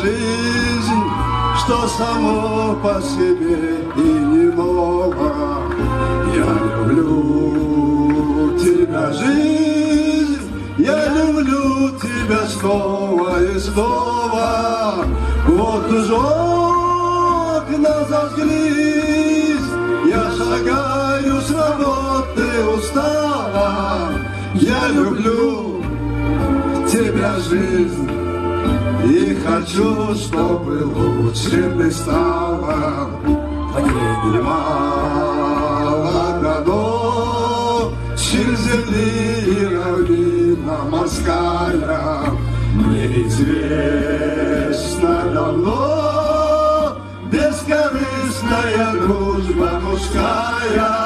жизнь, что само по себе и не ново. Я люблю тебя, жизнь, я люблю тебя снова и снова. Вот уж окна зажглись, я шагаю с работы устала. Я люблю тебя, жизнь, и хочу, чтобы лучше ты стала. Немало годов через земли и равнина морская, мне известно давно бескорыстная дружба мужская.